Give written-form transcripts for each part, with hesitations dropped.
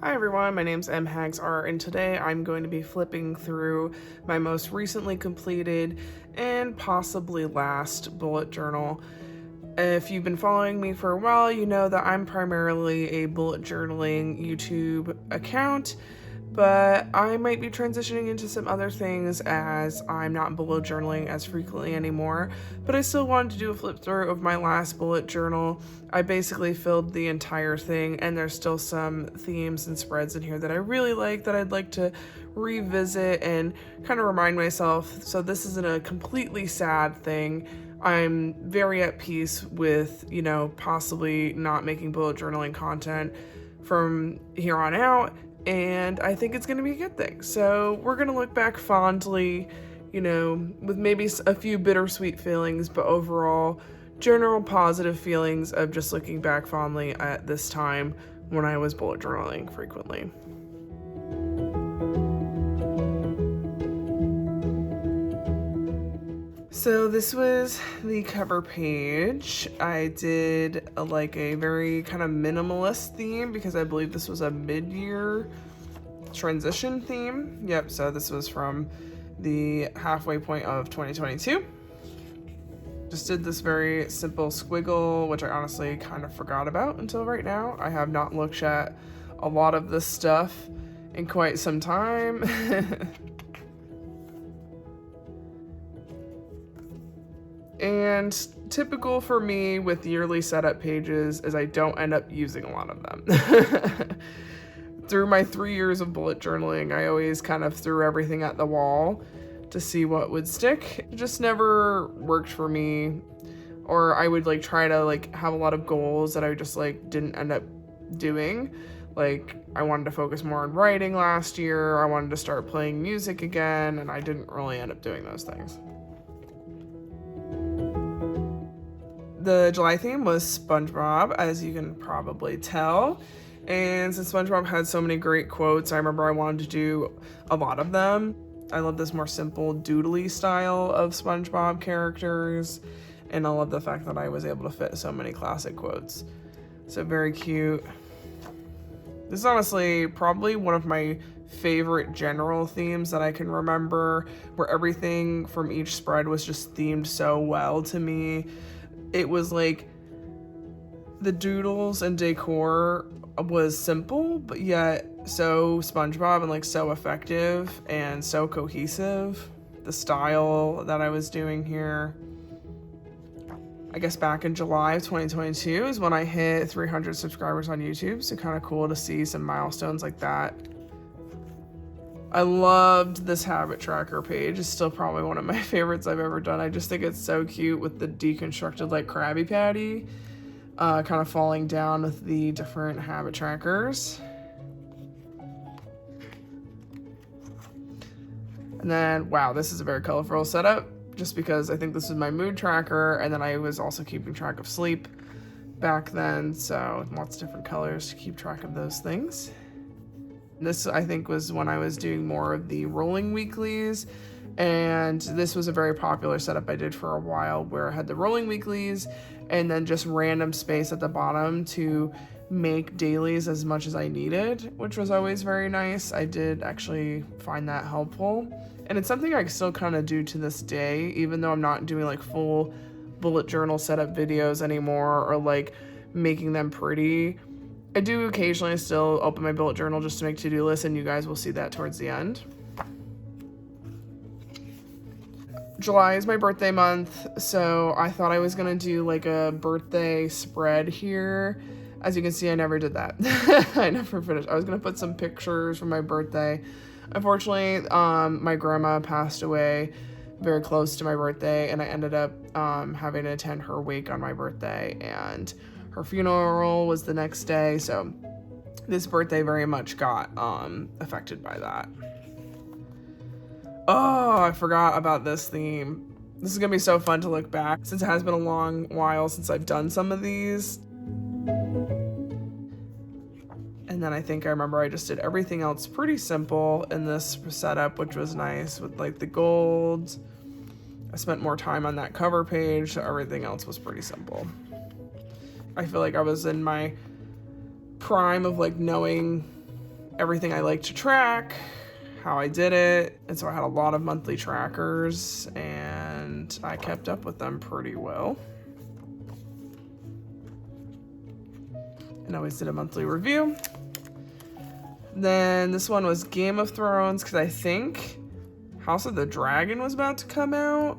Hi everyone, my name's mhagsart, and today I'm going to be flipping through my most recently completed and possibly last bullet journal. If you've been following me for a while, you know that I'm primarily a bullet journaling YouTube account, but I might be transitioning into some other things as I'm not bullet journaling as frequently anymore. But I still wanted to do a flip through of my last bullet journal. I basically filled the entire thing, and there's still some themes and spreads in here that I really like that I'd like to revisit and kind of remind myself. So this isn't a completely sad thing. I'm very at peace with, possibly not making bullet journaling content from here on out, and I think it's going to be a good thing. So we're going to look back fondly, with maybe a few bittersweet feelings, but overall, general positive feelings of just looking back fondly at this time when I was bullet journaling frequently. So this was the cover page. I did a very kind of minimalist theme because I believe this was a mid-year transition theme. Yep, so this was from the halfway point of 2022. Just did this very simple squiggle, which I honestly kind of forgot about until right now. I have not looked at a lot of this stuff in quite some time. And typical for me with yearly setup pages is I don't end up using a lot of them. Through my 3 years of bullet journaling, I always kind of threw everything at the wall to see what would stick. It just never worked for me. Or I would try to have a lot of goals that I just didn't end up doing. I wanted to focus more on writing last year. I wanted to start playing music again, and I didn't really end up doing those things. The July theme was SpongeBob, as you can probably tell. And since SpongeBob had so many great quotes, I remember I wanted to do a lot of them. I love this more simple doodly style of SpongeBob characters, and I love the fact that I was able to fit so many classic quotes. So very cute. This is honestly probably one of my favorite general themes that I can remember, where everything from each spread was just themed so well to me. It was the doodles and decor was simple, but yet so SpongeBob and so effective and so cohesive. The style that I was doing here. I guess back in July of 2022 is when I hit 300 subscribers on YouTube, so kind of cool to see some milestones like that. I loved this habit tracker page. It's still probably one of my favorites I've ever done. I just think it's so cute with the deconstructed Krabby Patty kind of falling down with the different habit trackers. And then, wow, this is a very colorful setup just because I think this is my mood tracker, and then I was also keeping track of sleep back then, so lots of different colors to keep track of those things. This, I think, was when I was doing more of the rolling weeklies, and this was a very popular setup I did for a while where I had the rolling weeklies and then just random space at the bottom to make dailies as much as I needed, which was always very nice. I did actually find that helpful, and it's something I still kind of do to this day, even though I'm not doing full bullet journal setup videos anymore or making them pretty. I do occasionally still open my bullet journal just to make to-do lists, and you guys will see that towards the end. July is my birthday month, so I thought I was gonna do a birthday spread here. As you can see, I never did that. I never finished. I was gonna put some pictures from my birthday. Unfortunately, my grandma passed away very close to my birthday, and I ended up having to attend her wake on my birthday, and her funeral was the next day, so this birthday very much got affected by that. Oh, I forgot about this theme. This is gonna be so fun to look back, since it has been a long while since I've done some of these. And then I think I remember I just did everything else pretty simple in this setup, which was nice with the gold. I spent more time on that cover page, so everything else was pretty simple. I feel like I was in my prime of knowing everything I like to track, how I did it. And so I had a lot of monthly trackers and I kept up with them pretty well. And always did a monthly review. Then this one was Game of Thrones, because I think House of the Dragon was about to come out.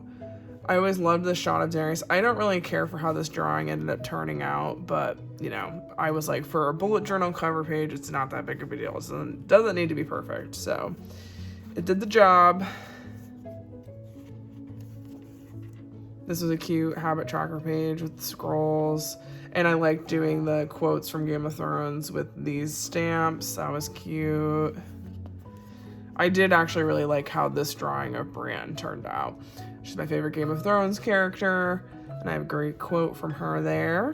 I always loved the shot of Daenerys. I don't really care for how this drawing ended up turning out, but, you know, I was like, for a bullet journal cover page, it's not that big of a deal. It doesn't need to be perfect, so it did the job. This was a cute habit tracker page with scrolls, and I liked doing the quotes from Game of Thrones with these stamps. That was cute. I did actually really like how this drawing of Brienne turned out. She's my favorite Game of Thrones character, and I have a great quote from her there.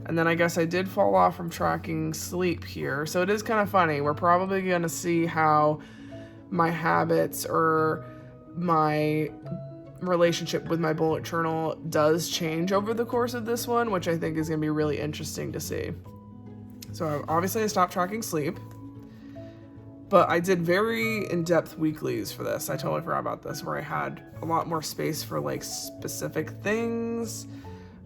And then I guess I did fall off from tracking sleep here, so it is kind of funny. We're probably going to see how my habits or my relationship with my bullet journal does change over the course of this one, which I think is going to be really interesting to see. So obviously I stopped tracking sleep, but I did very in-depth weeklies for this. I totally forgot about this, where I had a lot more space for like specific things.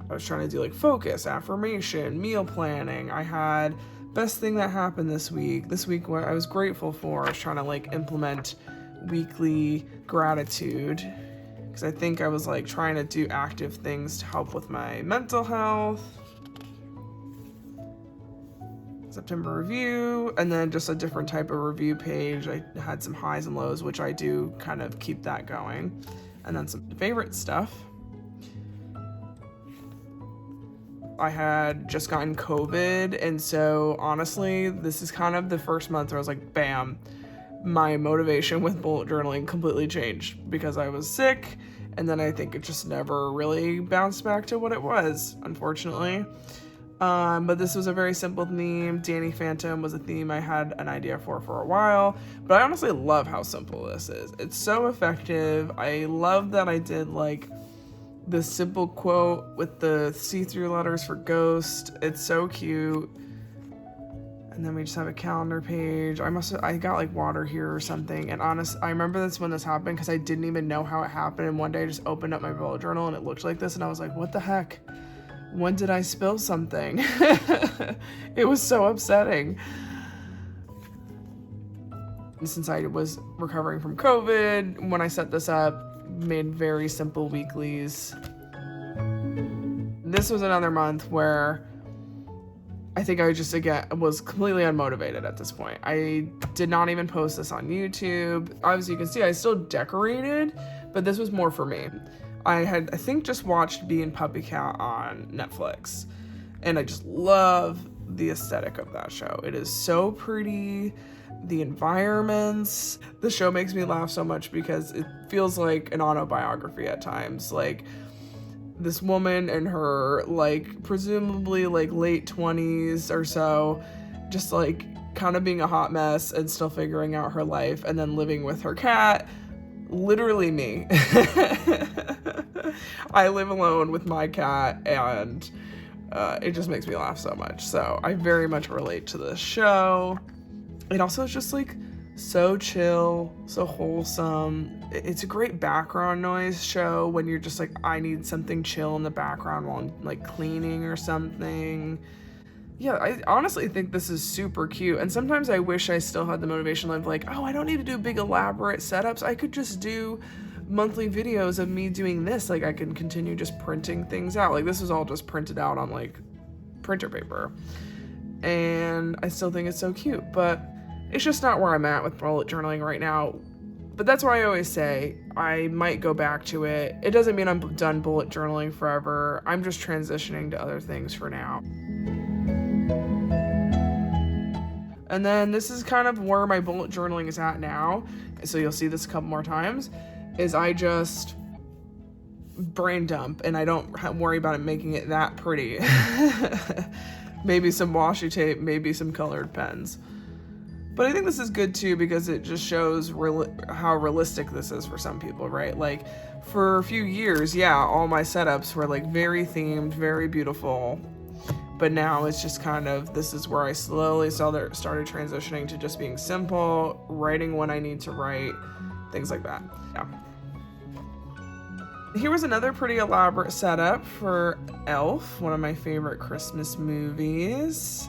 I was trying to do like focus, affirmation, meal planning. I had best thing that happened this week what I was grateful for. I was trying to like implement weekly gratitude, because I think I was like trying to do active things to help with my mental health. September review, and then just a different type of review page. I had some highs and lows, which I do kind of keep that going. And then some favorite stuff. I had just gotten COVID, and so honestly, this is kind of the first month where I was like, bam, my motivation with bullet journaling completely changed because I was sick, and then I think it just never really bounced back to what it was, unfortunately. But this was a very simple theme. Danny Phantom was a theme I had an idea for a while, but I honestly love how simple this is. It's so effective. I love that I did like the simple quote with the see-through letters for ghost. It's so cute. And then we just have a calendar page. I got like water here or something. And I remember this when this happened because I didn't even know how it happened. And one day I just opened up my bullet journal and it looked like this. And I was like, what the heck? When did I spill something? It was so upsetting. And since I was recovering from COVID, when I set this up, made very simple weeklies. This was another month where I think I just, again, was completely unmotivated at this point. I did not even post this on YouTube. Obviously, you can see I still decorated, but this was more for me. I think, just watched Bee and Puppy Cat on Netflix, and I just love the aesthetic of that show. It is so pretty. The environments. The show makes me laugh so much because it feels like an autobiography at times. Like, this woman in her, like, presumably, like, late 20s or so, just, like, kind of being a hot mess and still figuring out her life, and then living with her cat. Literally me. I live alone with my cat, and it just makes me laugh so much. So I very much relate to this show. It also is just like so chill, so wholesome. It's a great background noise show when you're just like, I need something chill in the background while I'm like cleaning or something. Yeah, I honestly think this is super cute. And sometimes I wish I still had the motivation of like, oh, I don't need to do big elaborate setups. I could just do monthly videos of me doing this. Like, I can continue just printing things out. Like, this was all just printed out on like printer paper. And I still think it's so cute, but it's just not where I'm at with bullet journaling right now. But that's why I always say I might go back to it. It doesn't mean I'm done bullet journaling forever. I'm just transitioning to other things for now. And then this is kind of where my bullet journaling is at now. So you'll see this a couple more times, is I just brain dump and I don't worry about it making it that pretty. Maybe some washi tape, maybe some colored pens. But I think this is good too because it just shows how realistic this is for some people, right? Like, for a few years, yeah, all my setups were like very themed, very beautiful. But now it's just kind of, this is where I slowly started transitioning to just being simple, writing when I need to write, things like that. Yeah. Here was another pretty elaborate setup for Elf, one of my favorite Christmas movies.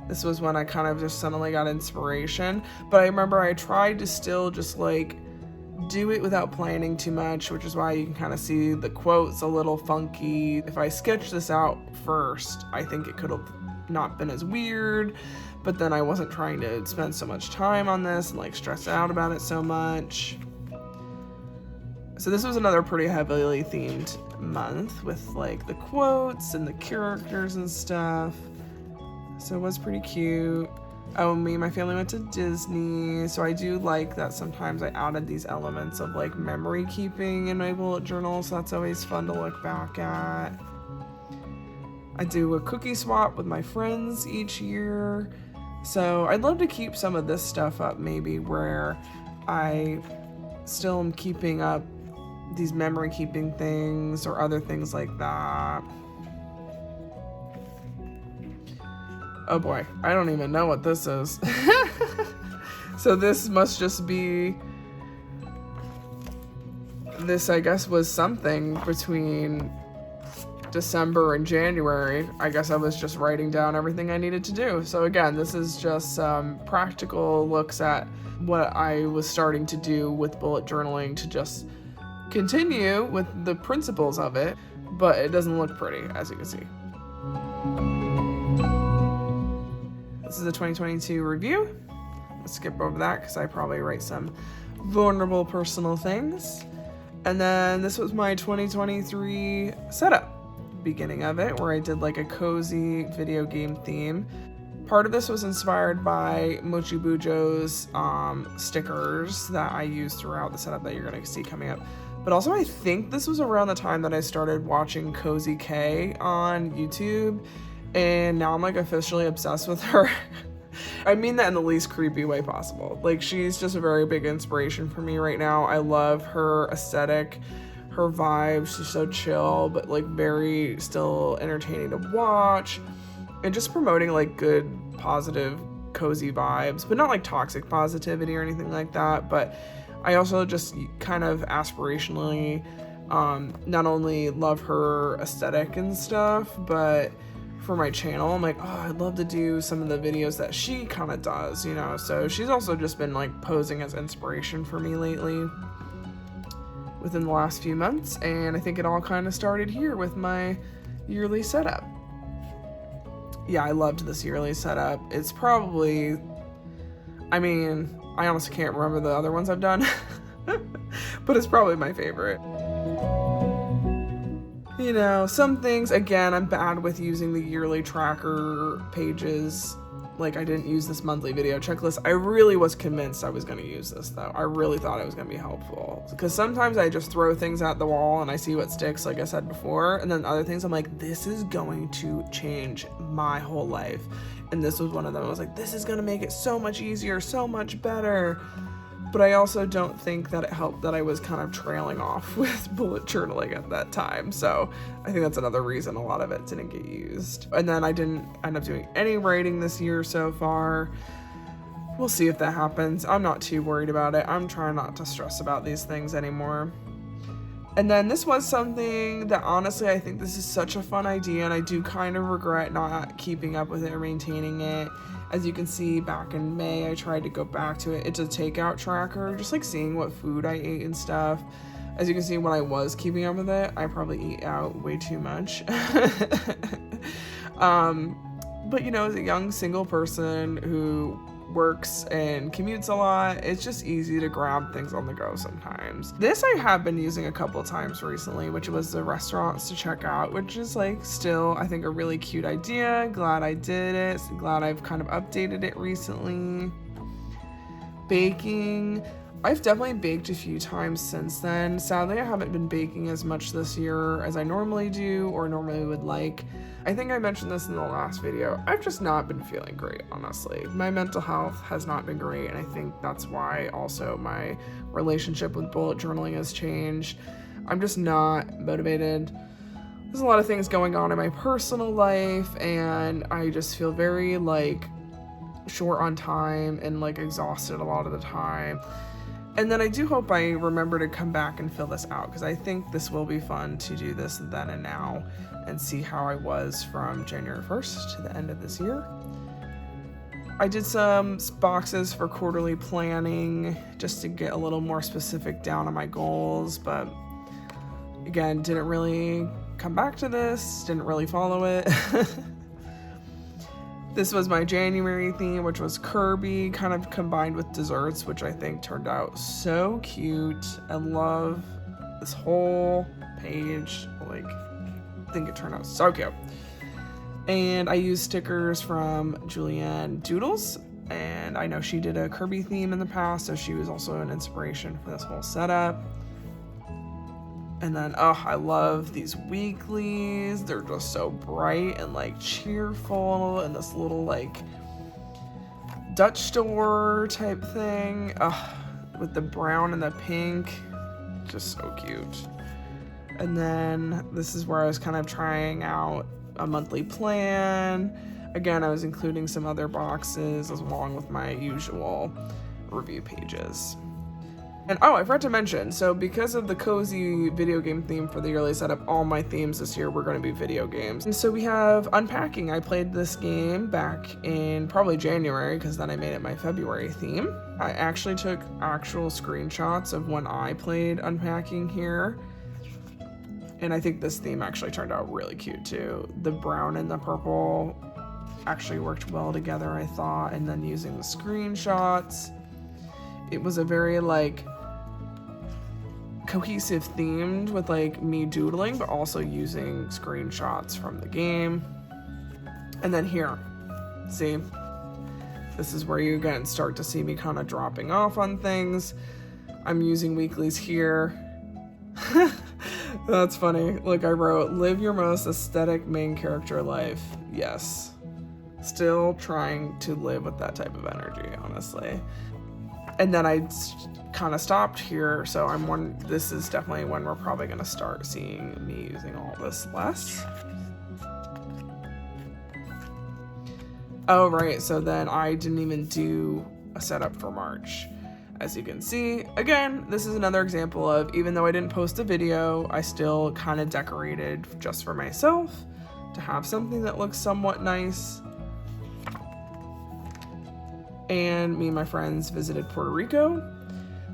This was when I kind of just suddenly got inspiration. But I remember I tried to still just like do it without planning too much, which is why you can kind of see the quotes a little funky. If I sketched this out first, I think it could have not been as weird, but then I wasn't trying to spend so much time on this and like stress out about it so much. So this was another pretty heavily themed month with like the quotes and the characters and stuff. So it was pretty cute. Oh, me and my family went to Disney, so I do like that sometimes I added these elements of like memory keeping in my bullet journal, so that's always fun to look back at. I do a cookie swap with my friends each year, so I'd love to keep some of this stuff up maybe where I still am keeping up these memory keeping things or other things like that. Oh boy, I don't even know what this is. So this must just be, this I guess was something between December and January. I guess I was just writing down everything I needed to do. So again, this is just some practical looks at what I was starting to do with bullet journaling to just continue with the principles of it, but it doesn't look pretty, as you can see. This is a 2022 review. Let's skip over that because I probably write some vulnerable personal things. And then this was my 2023 setup, beginning of it, where I did like a cozy video game theme. Part of this was inspired by Mochi Bujo's stickers that I used throughout the setup that you're going to see coming up. But also I think this was around the time that I started watching Cozy K on YouTube. And now I'm like officially obsessed with her. I mean that in the least creepy way possible. Like, she's just a very big inspiration for me right now. I love her aesthetic, her vibe. She's so chill, but like very still entertaining to watch. And just promoting like good, positive, cozy vibes, but not like toxic positivity or anything like that. But I also just kind of aspirationally not only love her aesthetic and stuff, but for my channel, I'm like, oh, I'd love to do some of the videos that she kind of does, you know? So she's also just been like posing as inspiration for me lately within the last few months. And I think it all kind of started here with my yearly setup. Yeah, I loved this yearly setup. It's probably, I mean, I honestly can't remember the other ones I've done, but it's probably my favorite. You know, some things, again, I'm bad with using the yearly tracker pages. Like, I didn't use this monthly video checklist. I really was convinced I was going to use this, though. I really thought it was going to be helpful. Because sometimes I just throw things at the wall and I see what sticks, like I said before. And then other things, I'm like, this is going to change my whole life. And this was one of them. I was like, this is going to make it so much easier, so much better. But I also don't think that it helped that I was kind of trailing off with bullet journaling at that time. So I think that's another reason a lot of it didn't get used. And then I didn't end up doing any writing this year so far. We'll see if that happens. I'm not too worried about it. I'm trying not to stress about these things anymore. And then this was something that honestly, I think this is such a fun idea, and I do kind of regret not keeping up with it or maintaining it. As you can see, back in May, I tried to go back to it. It's a takeout tracker, just like seeing what food I ate and stuff. As you can see, when I was keeping up with it, I probably eat out way too much. But you know, as a young single person who works and commutes a lot, it's just easy to grab things on the go sometimes. This I have been using a couple of times recently, which was the restaurants to check out, which is like still, I think, a really cute idea. Glad I did it. Glad I've kind of updated it recently. Baking. I've definitely baked a few times since then. Sadly, I haven't been baking as much this year as I normally do or normally would like. I think I mentioned this in the last video. I've just not been feeling great, honestly. My mental health has not been great, and I think that's why also my relationship with bullet journaling has changed. I'm just not motivated. there's a lot of things going on in my personal life, and I just feel very like short on time and like exhausted a lot of the time. And then I do hope I remember to come back and fill this out, because I think this will be fun to do this then and now and see how I was from January 1st to the end of this year. I did some boxes for quarterly planning just to get a little more specific down on my goals, but again, didn't really come back to this, didn't really follow it. This was my January theme, which was Kirby, kind of combined with desserts, which I think turned out so cute. I love this whole page. Like, I think it turned out so cute. And I used stickers from Julianne Doodles, and I know she did a Kirby theme in the past, so she was also an inspiration for this whole setup. And then, oh, I love these weeklies. They're just so bright and like cheerful, and this little like Dutch store type thing, with the brown and the pink, just so cute. And then this is where I was kind of trying out a monthly plan. Again, I was including some other boxes along with my usual review pages. And oh, I forgot to mention, so because of the cozy video game theme for the yearly setup, all my themes this year were going to be video games. And so we have Unpacking. I played this game back in probably January, because then I made it my February theme. I actually took actual screenshots of when I played Unpacking here. And I think this theme actually turned out really cute too. The brown and the purple actually worked well together, I thought. And then using the screenshots, it was a very like cohesive themed with like me doodling, but also using screenshots from the game. And then here, see, this is where you again start to see me kind of dropping off on things. I'm using weeklies here. That's funny. Look, I wrote, live your most aesthetic main character life. Yes. Still trying to live with that type of energy, honestly. And then I kind of stopped here, so this is definitely when we're probably going to start seeing me using all this less. Oh, right, so then I didn't even do a setup for March. As you can see, again, this is another example of, even though I didn't post a video, I still kind of decorated just for myself to have something that looks somewhat nice. And me and my friends visited Puerto Rico.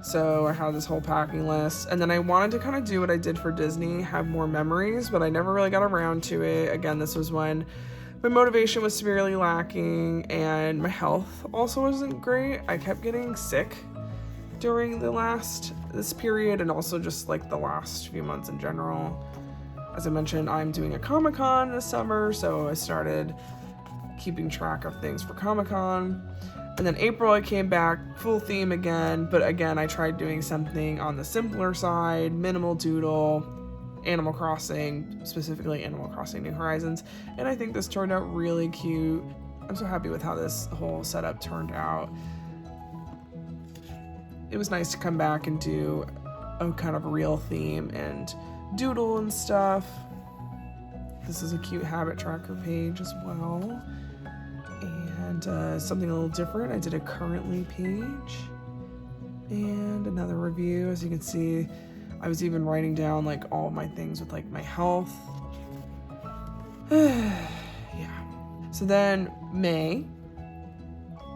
So I had this whole packing list, and then I wanted to kind of do what I did for Disney, have more memories, but I never really got around to it. Again, this was when my motivation was severely lacking and my health also wasn't great. I kept getting sick during this period, and also just like the last few months in general. As I mentioned, I'm doing a Comic-Con this summer, so I started keeping track of things for Comic-Con. And then April I came back, full theme again, but again I tried doing something on the simpler side, minimal doodle, Animal Crossing, specifically Animal Crossing New Horizons, and I think this turned out really cute. I'm so happy with how this whole setup turned out. It was nice to come back and do a kind of real theme and doodle and stuff. This is a cute habit tracker page as well. And something a little different, I did a currently page and another review. As you can see, I was even writing down like all my things with like my health. Yeah. So then May,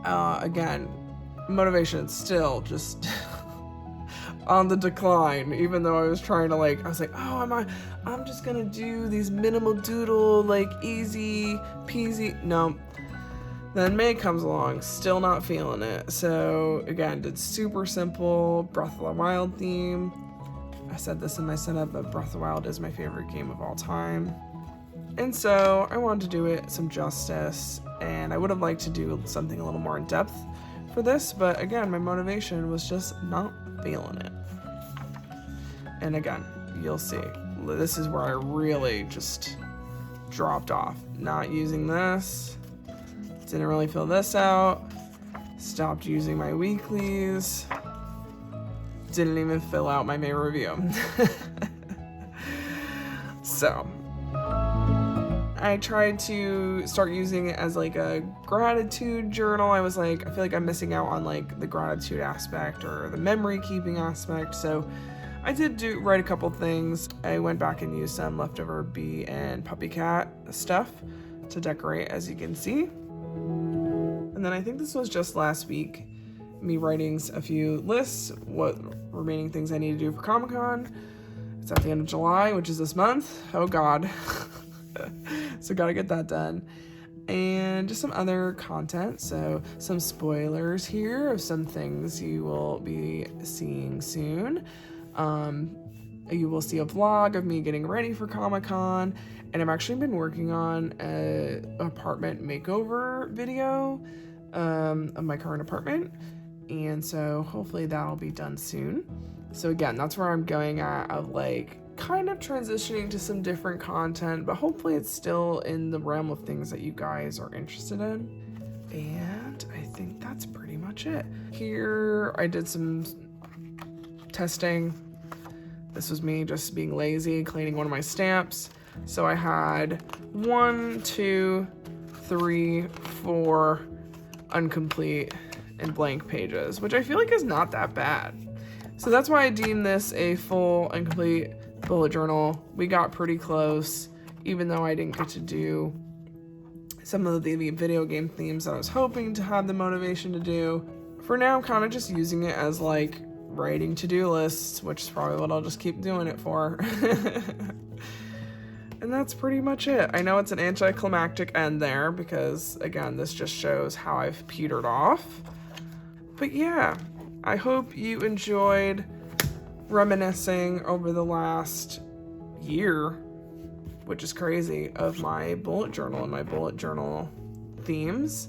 again, motivation still just on the decline, even though I was trying to I was like, oh, I'm just gonna do these minimal doodle, like easy peasy. No. Then May comes along, still not feeling it. So again, did super simple Breath of the Wild theme. I said this in my setup, but Breath of the Wild is my favorite game of all time. And so I wanted to do it some justice, and I would have liked to do something a little more in depth for this, but again, my motivation was just not feeling it. And again, you'll see, this is where I really just dropped off. Not using this, didn't really fill this out, stopped using my weeklies, didn't even fill out my May review. So, I tried to start using it as like a gratitude journal. I was like, I feel like I'm missing out on like the gratitude aspect or the memory keeping aspect. So I did write a couple things. I went back and used some leftover bee and puppy cat stuff to decorate, as you can see. And then I think this was just last week, me writing a few lists, what remaining things I need to do for Comic-Con. It's at the end of July, which is this month. Oh God. So gotta get that done. And just some other content. So some spoilers here of some things you will be seeing soon. You will see a vlog of me getting ready for Comic-Con. And I've actually been working on an apartment makeover video of my current apartment. And so hopefully that'll be done soon. So again, that's where I'm going at, of like kind of transitioning to some different content, but hopefully it's still in the realm of things that you guys are interested in. And I think that's pretty much it. Here I did some testing. This was me just being lazy, cleaning one of my stamps. So I had 1, 2, 3, 4 incomplete and blank pages, which I feel like is not that bad. So that's why I deem this a full and complete bullet journal. We got pretty close, even though I didn't get to do some of the video game themes that I was hoping to have the motivation to do. For now, I'm kind of just using it as like writing to-do lists, which is probably what I'll just keep doing it for. And that's pretty much it. I know it's an anticlimactic end there because, again, this just shows how I've petered off. But yeah, I hope you enjoyed reminiscing over the last year, which is crazy, of my bullet journal and my bullet journal themes.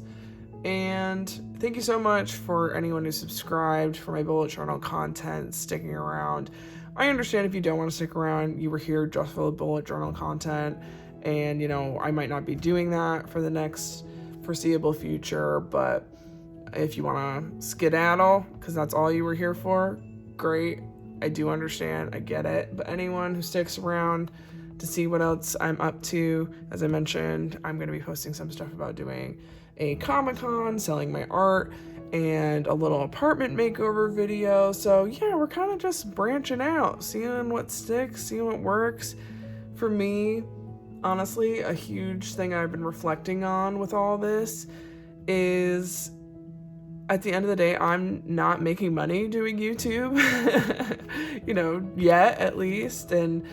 And thank you so much for anyone who subscribed for my bullet journal content, sticking around. I understand if you don't want to stick around, you were here just for the bullet journal content, and you know, I might not be doing that for the next foreseeable future, but if you want to skedaddle because that's all you were here for, great. I do understand, I get it. But anyone who sticks around to see what else I'm up to, as I mentioned, I'm going to be posting some stuff about doing a Comic-Con, selling my art, and a little apartment makeover video. So yeah, we're kind of just branching out, seeing what sticks, seeing what works. For me, honestly, a huge thing I've been reflecting on with all this is, at the end of the day, I'm not making money doing YouTube, you know, yet at least. And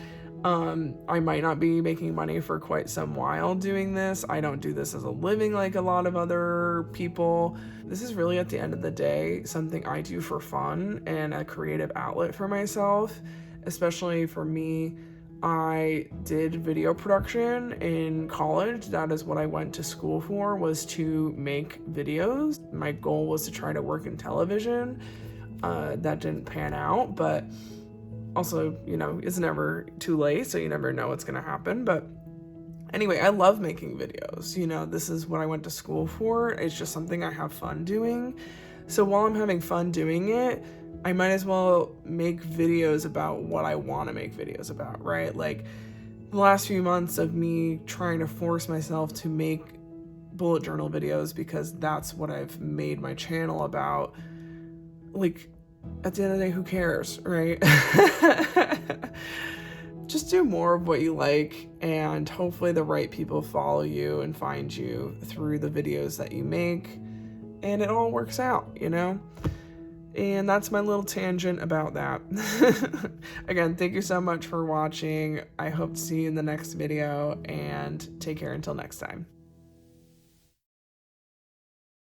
I might not be making money for quite some while doing this. I don't do this as a living like a lot of other people. This is really, at the end of the day, something I do for fun and a creative outlet for myself. Especially for me, I did video production in college. That is what I went to school for, was to make videos. My goal was to try to work in television. That didn't pan out, but also, you know, it's never too late, so you never know what's gonna happen. But anyway, I love making videos. You know, this is what I went to school for. It's just something I have fun doing. So while I'm having fun doing it, I might as well make videos about what I want to make videos about, right? Like the last few months of me trying to force myself to make bullet journal videos, because that's what I've made my channel about. Like, at the end of the day, who cares, right? Just do more of what you like, and hopefully the right people follow you and find you through the videos that you make, and it all works out, you know? And that's my little tangent about that. Again, thank you so much for watching. I hope to see you in the next video, and take care until next time.